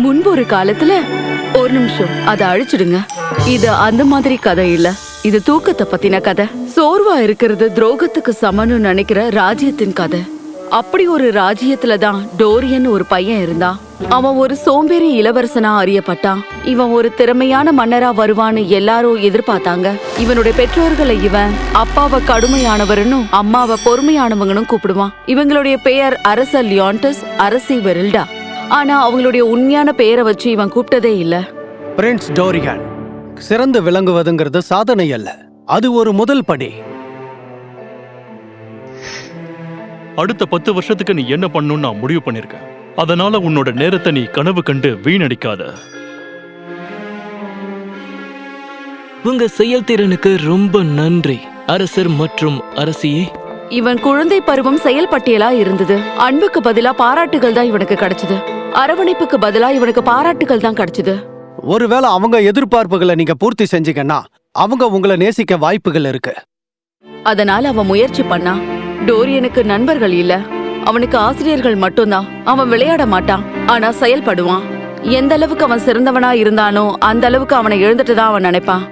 முன்பு ஒரு காலத்துல ஒரு நிமிஷம் அதை அழிச்சிடுங்க. இது அந்த மாதிரி கதை இல்ல, இது தூக்கத்தை பத்தின கதை. சோர்வா இருக்கிறது துரோகத்துக்கு சமன்னு நினைக்கிற ராஜ்யத்தின் கதை. அப்படி ஒரு ராஜ்யத்துல தான் டோரியன் ஒரு பையன் இருந்தான். அவன் ஒரு சோம்பேறி இளவரசனா அறியப்பட்டான். இவன் ஒரு திறமையான மன்னரா வருவான்னு எல்லாரும் எதிர்பார்த்தாங்க. இவனுடைய பெற்றோர்களை இவன் அப்பாவை கடுமையானவர்னும் அம்மாவை பொறுமையானவங்கன்னு கூப்பிடுவான். இவங்களுடைய பெயர் அரச லியாண்டஸ், அரசி வெரில்டா. ஆனா அவங்களுடைய உண்மையான பெயரை வச்சு இவன் கூப்பிட்டதே இல்ல. பிரின்ஸ் டோரியன் சிறந்து விளங்குவதுங்கிறது சாதனை அல்ல, அது ஒரு முதல் படி. அடுத்த 10 வருஷத்துக்கு நீ என்ன பண்ணணும்னு நான் முடிவு பண்ணிருக்க. அதனால உன்னோட நேரத்தை நீ கனவு கண்டு வீணடிக்காத. உங்க செயல்திறனுக்கு ரொம்ப நன்றி அரசர் மற்றும் அரசியே. இவன் குழந்தை பருவம் செயல் பட்டியலா இருந்தது. அன்புக்கு பதிலா பாராட்டுகள் தான் இவனுக்கு கிடைச்சது. அரவணைப்புக்கு பதிலா இவனுக்கு பாராட்டுகள் தான் கிடைச்சது. ஒருவேளை அவங்க எதிர்பார்ப்புகளை நீங்க பூர்த்தி செஞ்சீங்கன்னா அவங்க உங்களை நேசிக்க வாய்ப்புகள் இருக்கு. அதனால அவன் முயற்சி பண்ணான். டோரியனுக்கு நண்பர்கள் இல்ல, அவனுக்கு ஆசிரியர்கள் மட்டும்தான். அவன் விளையாட மாட்டான், ஆனா செயல்படுவான். எந்த அளவுக்கு அவன் சிறந்தவனா இருந்தானோ அந்த அளவுக்கு அவனை எழுந்துட்டு தான் அவன் நினைப்பான்.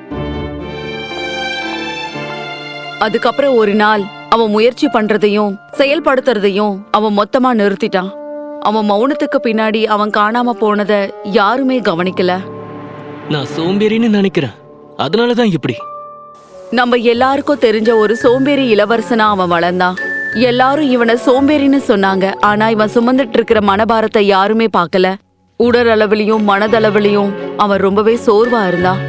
அதுக்கப்புறம் ஒரு நாள் அவன் முயற்சி பண்றதையும் செயல்படுத்துறதையும் அவன் மொத்தமா நிறுத்திட்டான். அவன் மௌனத்துக்கு பின்னாடி அவன் காணாம போனத யாருமே கவனிக்கல. நான் சோம்பேறின்னு நினைக்கிறேன், அதனாலதான் இப்படி. நம்ம எல்லாருக்கும் தெரிஞ்ச ஒரு சோம்பேறி இளவரசனா அவன் வளர்ந்தான். எல்லாரும் இவனை சோம்பேறின்னு சொன்னாங்க, ஆனா இவன் சுமந்துட்டு இருக்கிற மனபாரத்தை யாருமே பார்க்கல. உடல் அளவிலையும் மனதளவிலையும் அவன் ரொம்பவே சோர்வா இருந்தான்.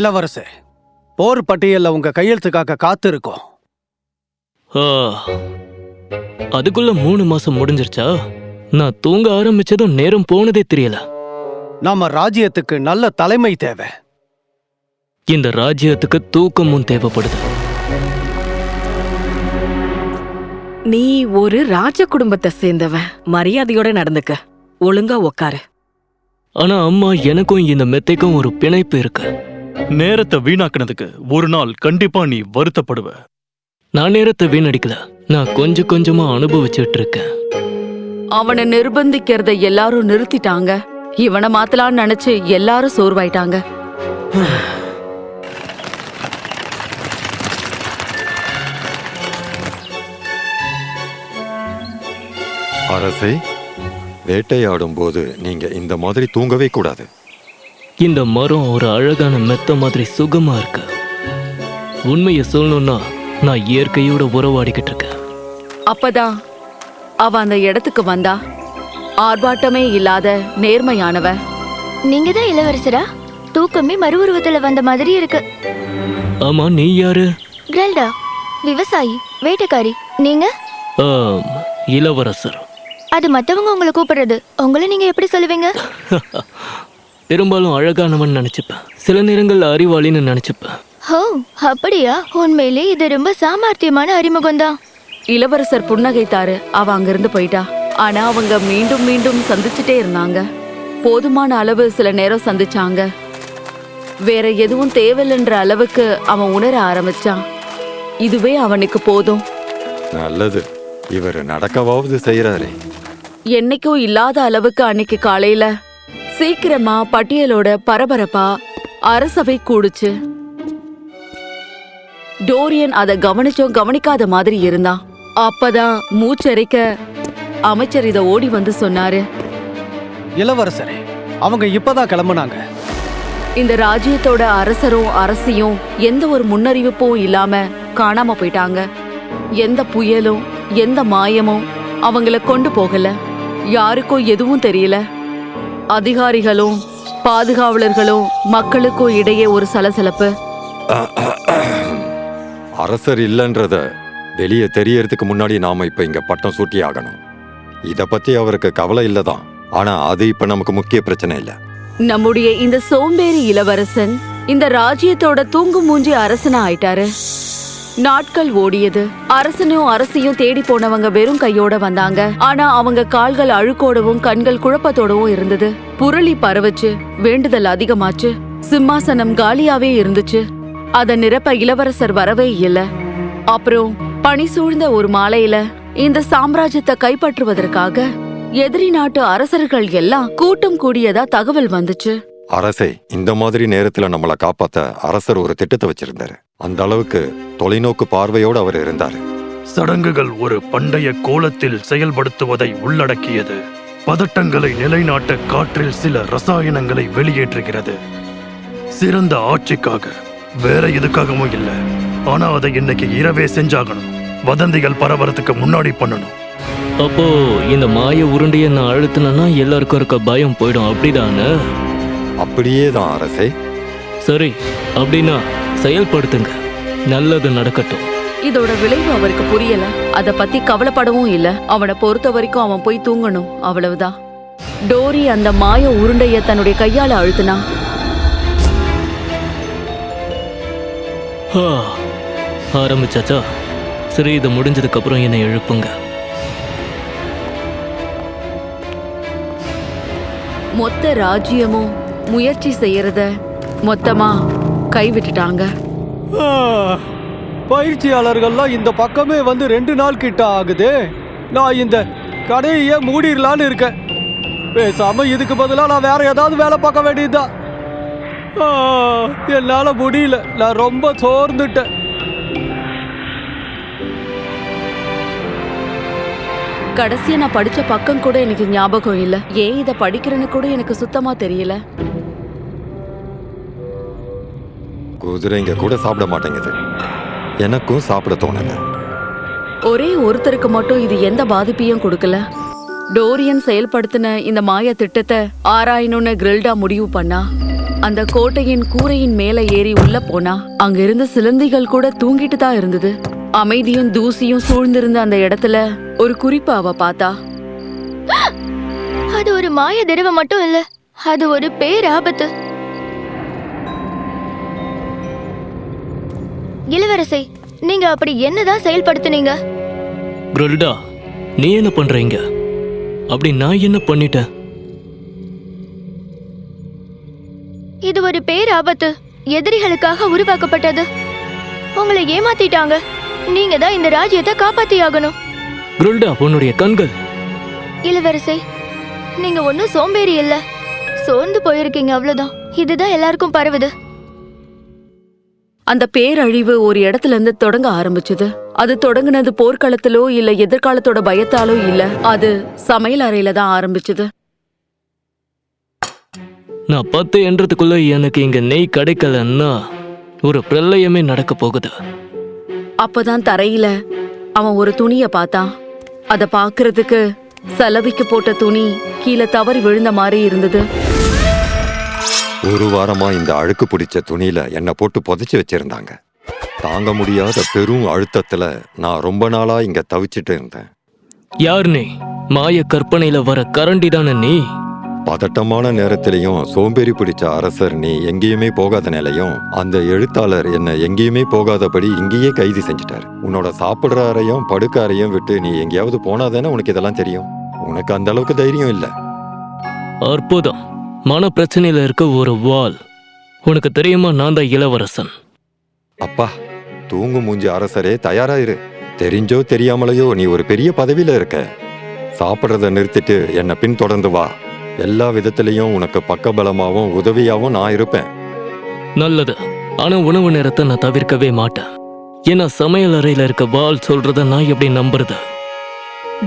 இளவரசே, போர் பட்டியல்ல உங்க கையெழுத்துக்காக காத்து இருக்கோம். அதுக்குள்ள 3 மாசம் முடிஞ்சிருச்சா? நான் தூங்க ஆரம்பிச்சதும் நேரம் போனதே தெரியல. நம்ம ராஜ்யத்துக்கு நல்ல தலைமை தேவை. இந்த ராஜ்யத்துக்கு தூக்கமும் தேவைப்படுது. நீ ஒரு ராஜ குடும்பத்தை சேர்ந்தவன், மரியாதையோட நடந்துக்க, ஒழுங்கா உக்காரு. ஆனா அம்மா, எனக்கும் இந்த மெத்தைக்கும் ஒரு பிணைப்பு இருக்கு. நேரத்தை வீணாக்குனதுக்கு ஒரு நாள் கண்டிப்பா நீ வருத்தப்படுவ. நான் நேரத்தை வீணடிக்கல, நான் கொஞ்சம் கொஞ்சமா அனுபவிச்சுட்டு இருக்கேன். அவனை நிர்பந்திக்கிறத எல்லாரும் நிறுத்திட்டாங்க. இவனை மாத்தலான்னு நினைச்சு எல்லாரும் சோர்வாயிட்டாங்க. அரசே, வேட்டையாடும் போது நீங்க இந்த மாதிரி தூங்கவே கூடாது. இந்த மரம் ஒரு அழகான மெத்த மாதிரி சுகமா இருக்கு. உண்மையை சொல்லணும்னா நான் இயற்கையோட உறவாடிக்கிட்டு இருக்கேன். அப்பதான் அவ அந்த இடத்துக்கு வந்தா. ஆர்ப்பாட்டமே இல்லாத நேர்மையானவ. நீங்க தான் இளவரசரா? தூக்கமே மறு உருவத்துல வந்த மாதிரி இருக்கு. ஆமா, நீ யாரு? கிரெல்டா, விவசாயி, வேட்டைக்காரி. நீங்க? இளவரசர். அது மத்தவங்க உங்களை கூப்பிடுறது, உங்களை நீங்க எப்படி சொல்லுவீங்க? பெரும்பாலும் அழகானவன் நினைச்சுப்பேன், சில நேரங்கள் அறிவாளின்னு நினைச்சுப்பேன். ஹோ, அப்படியா? உண்மையிலே இது ரொம்ப சாமர்த்தியமான அறிமுகம் தான். இளவரசர் புன்னகைத்தாரு. அவ அங்கிருந்து போயிட்டா. ஆனா அவங்க மீண்டும் மீண்டும் சந்திச்சுட்டே இருந்தாங்க. போதுமான அளவு சில நேரம் சந்திச்சாங்க. வேற எதுவும் தேவையில்லைன்ற அளவுக்கு அவன் உணர ஆரம்பிச்சான். இதுவே அவனுக்கு போதும். நல்லது, இவர் நடக்கவாவது செய்யறாரே. என்னைக்கும் இல்லாத அளவுக்கு அன்னைக்கு காலையில சீக்கிரமா பட்டியலோட பரபரப்பா அரசவை கூடுச்சு. டோரியன் அதை கவனிச்சோம் கவனிக்காத மாதிரி இருந்தான். அப்பதான் மூச்சரிக்க அமைச்சர் இத ஓடி வந்து சொன்னாரு. இளவரசரே, அவங்க இப்பதான் கிளம்புனாங்க. இந்த ராஜ்யத்தோட அரசரும் அரசியும் எந்த ஒரு முன்னறிவிப்பும் இல்லாம காணாம போயிட்டாங்க. எந்த புயலும் எந்த மாயமும் அவங்கள கொண்டு போகல. யாருக்கும் எதுவும் தெரியல. அதிகாரிகளும் பாதுகாவலர்களும் மக்களுக்கும் இடையே ஒரு சலசலப்பு. அரசர் இல்லைன்றத வெளியே தெரியறதுக்கு முன்னாடி நாம இப்ப இங்க பட்டம் சூட்டி ஆகணும். இத பத்தி அவருக்கு கவலை இல்லதான், ஆனா அது இப்ப நமக்கு முக்கிய பிரச்சனை இல்ல. நம்முடைய இந்த சோம்பேறி இளவரசன் இந்த ராஜ்யத்தோட தூங்கு மூஞ்சி அரசனா ஆயிட்டாரு. நாட்கள் ஓடியது. அரசனையும் அரசியும் தேடி போனவங்க வெறும் கையோட வந்தாங்க. ஆனா அவங்க கால்கள் அழுக்கோடவும் கண்கள் குழப்பத்தோடவும் இருந்தது. புரளி பரவச்சு, வேண்டுதல் அதிகமாச்சு. சிம்மாசனம் காலியாவே இருந்துச்சு. அத நிரப்ப இளவரசர் வரவே இல்ல. அப்புறம் பனி சூழ்ந்த ஒரு மாலையில இந்த சாம்ராஜ்யத்தை கைப்பற்றுவதற்காக எதிரி நாட்டு அரசர்கள் எல்லாம் கூட்டம் கூடியதா தகவல் வந்துச்சு. அரசே, இந்த மாதிரி நேரத்துல நம்மள காப்பாத்த அரசர் ஒரு திட்டத்தை வச்சிருந்தாரு. அந்த அளவுக்கு தொலைநோக்கு பார்வையோடு அவர் இருந்தாரு. சடங்குகள் ஒரு பண்டைய கோலத்தில் செயல்படுத்துவதை உள்ளடக்கியது. பதட்டங்களை நிலைநாட்ட காற்றில் சில ரசாயனங்களை வெளியேற்றுகிறது. சிறந்த ஆட்சிக்காக, வேற எதுக்காகவும் இல்ல. ஆனா அதை இன்னைக்கு இரவே செஞ்சாகணும். வதந்திகள் பரவறதுக்கு முன்னாடி பண்ணணும். அப்போ இந்த மாய உருண்டையை நான் அழுத்தினா எல்லாருக்கும் இருக்க பயம் போயிடும், அப்படிதானே? அப்படியே தான் அரசே. சரி, அப்படின்னா செயல்படுத்துங்க. நல்லது நடக்கட்டும். இதோட விளைவு அவருக்கு புரியல. அத பத்தி கவலைப்படவும் இல்ல. அவனை பொறுத்த வரைக்கும் அவன் போய் தூங்கணும், அவ்வளவுதான். டோரி அந்த மாய உருண்டைய தன்னுடைய கையால அழுத்தினா. ஆரம்பிச்சாச்சா? சரி, இது முடிஞ்சதுக்கு அப்புறம் என்னை எழுப்புங்க. மொத்த ராஜ்யமும் முயற்சி செய்யறத மொத்தமா கைவிட்டுட்டாங்க. பயிற்சியாளர்கள்லாம் இந்த பக்கமே வந்து 2 நாள் கிட்ட ஆகுது. நான் இந்த கடையே மூடிடலான்னு இருக்கேன். பேசாம இதுக்கு பதிலா நான் வேற ஏதாவது வேலை பார்க்க வேண்டியதுதான். என்னால முடியல. நான் ரொம்ப சோர்ந்துட்டேன். கடைசியா நான் படிச்ச பக்கம் கூட எனக்கு ஞாபகம் இல்ல. ஏன் இத படிக்கிறேன்னு கூட எனக்கு சுத்தமா தெரியல. குதிரைங்க கூட சாப்பிட மாட்டேங்குது. எனக்கும் சாப்பிட தோணல. ஒரே ஒருத்தருக்கு மட்டும் இது எந்த பாதிப்பையும் கொடுக்கல. டோரியன் செயல்படுத்தின இந்த மாய திட்டத்தை ஆராயணும்னு கிரில்டா முடிவு பண்ணா. அந்த கோட்டையின் கூரையின் மேல ஏறி உள்ள போனா அங்க இருந்த சிலந்திகள் கூட தூங்கிட்டு தான் இருந்தது. அமைதியும் தூசியும் சூழ்ந்திருந்த அந்த இடத்துல ஒரு குறிப்பை அவ பார்த்தா. அது ஒரு மாய திரவம் மட்டும் இல்ல, அது ஒரு பேராபத்து. இளவரசே, நீங்க அப்படி என்னதான் செயல்படுத்துனீங்க? கிரில்டா, நீ என்ன பண்றீங்க? அப்படி நான் என்ன பண்ணிட்டேன்? இது ஒரு பேராபத்து. எதிரிகளுக்காக உருவாக்கப்பட்டது. உங்களை ஏமாத்திட்டாங்க. நீங்க தான் இந்த ராஜ்யத்தை காப்பாத்தியாகணும். கிரில்டா, உன்னுடைய கண்கள். இளவரசே, நீங்க ஒன்னும் சோம்பேறி இல்ல, சோர்ந்து போயிருக்கீங்க, அவ்வளவுதான். இதுதான் எல்லாருக்கும் பரவுது. அந்த பேரழிவு ஒரு இடத்துல இருந்து தொடங்க ஆரம்பிச்சது. அது தொடங்குனது போர்க்களத்திலோ இல்ல எதிர்காலத்தோட பயத்தாலோ இல்ல. அது சமையல் அறையில தான் ஆரம்பிச்சது. நான் 10 என்றதுக்குள்ள எனக்கு இங்க நெய் கிடைக்கலன்னா ஒரு பிரளயமே நடக்க போகுது. அப்பதான் தரையில அவன் ஒரு துணிய பார்த்தான். அத பாக்குறதுக்கு சலவைக்கு போட்ட துணி கீழே தவறி விழுந்த மாதிரி இருந்தது. ஒரு வாரமா இந்த அழுக்கு பிடிச்ச துணியில என்னை போட்டு புதைச்சி வச்சிருந்தாங்க. தாங்க முடியாத பெரும் அழுத்தத்துல நான் ரொம்ப நாளா இங்க தவிச்சிட்டு இருந்தேன். யார் நீ? மாய கற்பனையில வர கரண்டி தானே நீ? பதட்டமான நேரத்திலையும் சோம்பேறி பிடிச்ச அரசர் நீ எங்கேயுமே போகாத நிலையும் அந்த எழுத்தாளர் என்ன எங்கேயுமே போகாதபடி இங்கேயே கைது செஞ்சிட்டாரு. உன்னோட சாப்பிடுற அறையும் படுக்க அறையும் விட்டு நீ எங்கேயாவது போனாதானே உனக்கு இதெல்லாம் தெரியும். உனக்கு அந்த அளவுக்கு தைரியம் இல்ல. அற்புதம். மன பிரச்சனையில இருக்க ஒரு வாள். உனக்கு தெரியுமா, நான் தான் இளவரசன். அப்பா, தூங்கு மூஞ்சி அரசரே, தயாராயிரு. தெரிஞ்சோ தெரியாமலையோ நீ ஒரு பெரிய பதவியில இருக்க. சாப்பிட்றத நிறுத்திட்டு என்னை பின்தொடர்ந்து வா. எல்லா விதத்திலையும் உனக்கு பக்கபலமாவும் உதவியாவும் நான் இருப்பேன். நல்லது. ஆனா உணவு நேரத்தை நான் தவிர்க்கவே மாட்டேன். ஏன்னா சமையல் அறையில இருக்க வாள் சொல்றத நான் எப்படி நம்புறது?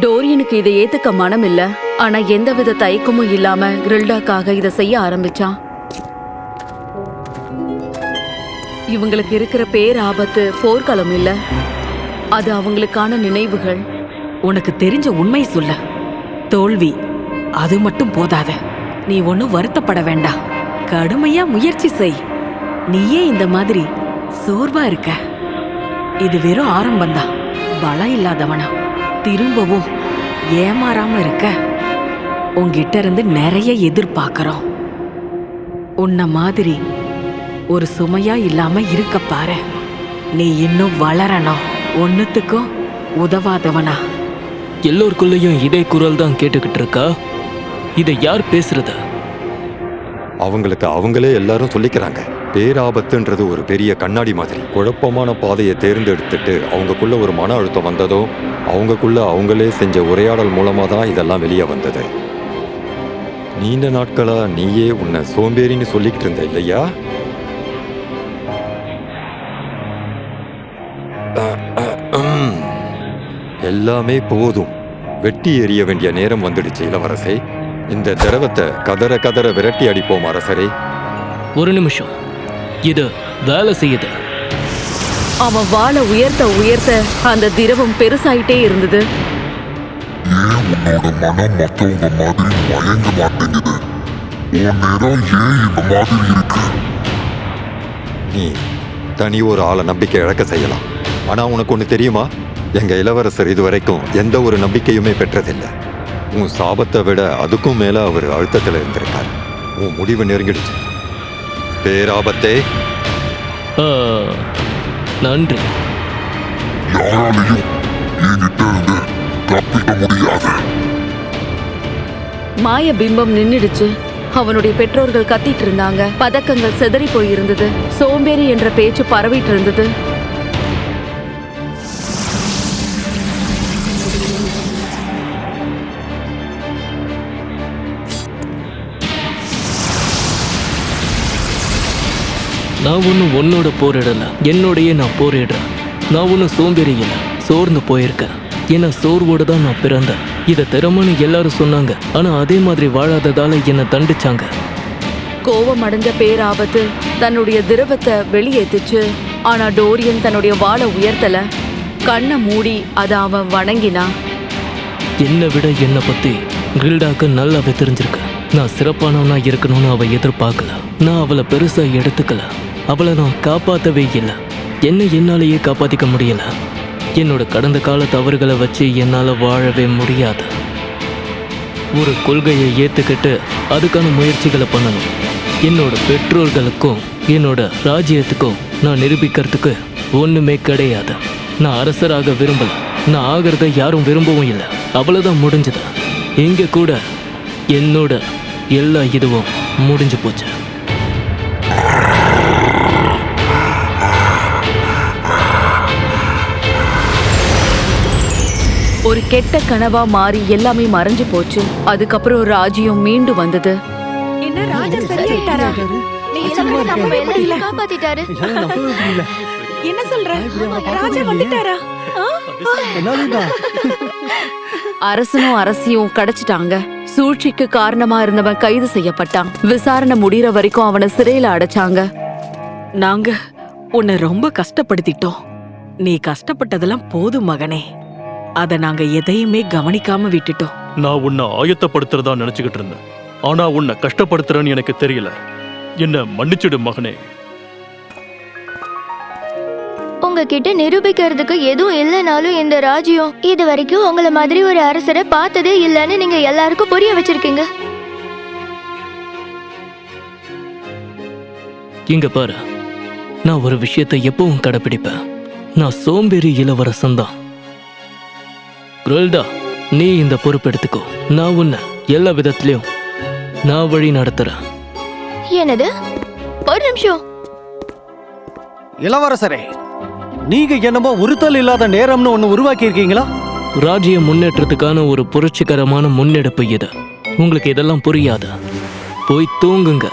டோரியனுக்கு இதை ஏத்துக்க மனம் இல்ல. ஆனா எந்தவித தயக்கமும் இல்லாம கிரில்டாக்காக இதை செய்ய ஆரம்பிச்சான். இவங்களுக்கு இருக்கிற பேராபத்து போர்க்களம் இல்ல, அது அவங்களுக்கான நினைவுகள். உனக்கு தெரிஞ்ச உண்மை சொல்ல. தோல்வி அது மட்டும் போதாத. நீ ஒன்னும் வருத்தப்பட வேண்டாம். கடுமையா முயற்சி செய். நீயே இந்த மாதிரி சோர்வா இருக்க. இது வெறும் ஆரம்பம்தான். பலம் இல்லாதவனா திரும்பவும் ஏமாறாம இருக்க உன்கிட்ட இருந்து நிறைய எதிர்பார்க்கிறோம். உன்ன மாதிரி ஒரு சுமையா இல்லாம இருக்க பாரு. நீ இன்னும் வளரணும். ஒன்னுத்துக்கும் உதவாதவனா. எல்லோருக்குள்ளேயும் இதே குரல் தான் கேட்டுக்கிட்டு இருக்கா? இதை யார் பேசுறது? அவங்களுக்கு அவங்களே எல்லாரும் சொல்லிக்கிறாங்க. பேராபத்துன்றது ஒரு பெரிய கண்ணாடி மாதிரி. குழப்பமான பாதையை தேர்ந்தெடுத்துட்டு அவங்களுக்குள்ள ஒரு மன அழுத்தம் வந்ததோ அவங்கக்குள்ள அவங்களே செஞ்ச உரையாடல் மூலமா தான் இதெல்லாம் வெளியே வந்தது. நீண்ட நாட்களா நீயே உன்னை சோம்பேறின்னு சொல்லிக்கிட்டு இருந்த இல்லையா? எல்லாமே போதும். வெட்டி எறிய வேண்டிய நேரம் வந்துடுச்சு இளவரசே. இந்த திரவத்தை கதற கதற விரட்டி அடிப்போம் அரசரே. ஒரு நிமிஷம், இது வேலை செய்யுது. அவன் வாளை உயர்த்த உயர்த்த அந்த திரவம் பெருசாயிட்டே இருந்தது. ஏன் உன்னோட மனம் மத்தவங்க மாதிரி மயங்க மாட்டேங்குது? உன் நேரம் ஏன் இந்த மாதிரி இருக்கு? நீ தனி ஒரு ஆளை நம்பிக்கை இழக்க செய்யலாம். ஆனா உனக்கு ஒண்ணு தெரியுமா? எங்க இளவரசர் இதுவரைக்கும் எந்த ஒரு நம்பிக்கையுமே பெற்றதில்லை. உன் சாபத்தை விட அதுக்கும் மேல அவர் அழுத்தத்தில் இருந்திருக்காரு. உன் முடிவு நெருங்கிடுச்சு பேராபத்தே. நன்றி. யாராலையும் என்கிட்ட இருந்து தப்பிக்க முடியாது. மாய பிம்பம் நின்னுடுச்சு. அவனுடைய பெற்றோர்கள் கத்திட்டு இருந்தாங்க. பதக்கங்கள் சிதறி போயிருந்தது. சோம்பேறி என்ற பேச்சு பரவிட்டு இருந்தது. நான் ஒன்றும் உன்னோட போரிடல, என்னோடையே நான் போரிடுறேன். நான் ஒன்றும் சோம்பேறி இல்லை, சோர்ந்து போயிருக்கேன். ஏன்னா சோர்வோடு தான் நான் பிறந்தேன். இதை திறமைன்னு எல்லாரும் சொன்னாங்க, ஆனா அதே மாதிரி வாழாததால என்னை தண்டிச்சாங்க. கோபம் அடைஞ்ச பேராபத்து தன்னுடைய திரவத்தை வெளியேத்துச்சு. ஆனா டோரியன் தன்னுடைய வாளை உயர்த்தல. கண்ணை மூடி அதை அவன் வணங்கினான். என்னை விட என்னை பத்தி கில்டாக்கு நல்லாவே தெரிஞ்சிருக்கு. நான் சிறப்பானவனா இருக்கணும்னு அவ எதிர்பார்க்கல. நான் அவளை பெருசா எடுத்துக்கல. அவளை நான் காப்பாற்றவே இல்லை. என்னை என்னாலேயே காப்பாற்றிக்க முடியல. என்னோட கடந்த கால தவறுகளை வச்சு என்னால் வாழவே முடியாது. ஒரு கொள்கையை ஏற்றுக்கிட்டு அதுக்கான முயற்சிகளை பண்ணணும். என்னோட பெற்றோர்களுக்கும் என்னோட ராஜ்யத்துக்கும் நான் நிரூபிக்கிறதுக்கு ஒன்றுமே கிடையாது. நான் அரசராக விரும்பல. நான் ஆகிறத யாரும் விரும்பவும் இல்லை. அவ்வளோதான் முடிஞ்சது. இங்கே கூட என்னோட எல்லா இதுவும் முடிஞ்சு போச்சு. ஒரு கெட்ட கனவா மாறி எல்லாமே மறைஞ்சு போச்சு. அதுக்கப்புறம் ராஜ்யம் மீண்டும் வந்தது. என்ன ராஜா சரியாயிட்டாரா? நீ இளவரசர் நம்ம எல்லாரையும் காப்பாத்திட்டாரு. என்ன சொல்ற? ராஜா வந்துட்டாரா? அரசனும் அரசியும் கிடைச்சிட்டாங்க. சூழ்ச்சிக்கு காரணமா இருந்தவன் கைது செய்யப்பட்டான். விசாரணை முடியற வரைக்கும் அவனை சிறையில அடைச்சாங்க. நாங்க உன்னை ரொம்ப கஷ்டப்படுத்திட்டோம். நீ கஷ்டப்பட்டதெல்லாம் போதும் மகனே. அத நாங்க எதையுமே கவனிக்காம விட்டுட்டோம். நான் உன்னை ஆயத்தப்படுத்துறதா நினைச்சுக்கிட்டு இருந்தேன். ஆனா உன்னை கஷ்டப்படுத்துறேன்னு எனக்கு தெரியல. என்ன மன்னிச்சிடு மகனே. உங்ககிட்ட நிரூபிக்கிறதுக்கு எதுவும் இல்லைனாலும் இந்த ராஜ்யம் இது வரைக்கும் உங்களை மாதிரி ஒரு அரசரை பார்த்ததே இல்லைன்னு நீங்க எல்லாருக்கும் புரிய வச்சிருக்கீங்க. இங்க பாரு, நான் ஒரு விஷயத்தை எப்பவும் கடைப்பிடிப்பேன். நான் சோம்பேறி இளவரசன் தான். கிரில்டா, நீ இந்த பொறுப்பெடுத்துக்கோ. நான் உன்னை எல்லா விதத்திலையும் நான் வழி நடத்துறேன். என்னது? ஒரு நிமிஷம். இளவரசரே, நீங்க என்னமோ உறுத்தல் இல்லாத நேரம்னு ஒண்ணு உருவாக்கி இருக்கீங்களா? ராஜ்ய முன்னேற்றத்துக்கான ஒரு புரட்சிகரமான முன்னெடுப்பு இது. உங்களுக்கு இதெல்லாம் புரியாதா? போய் தூங்குங்க.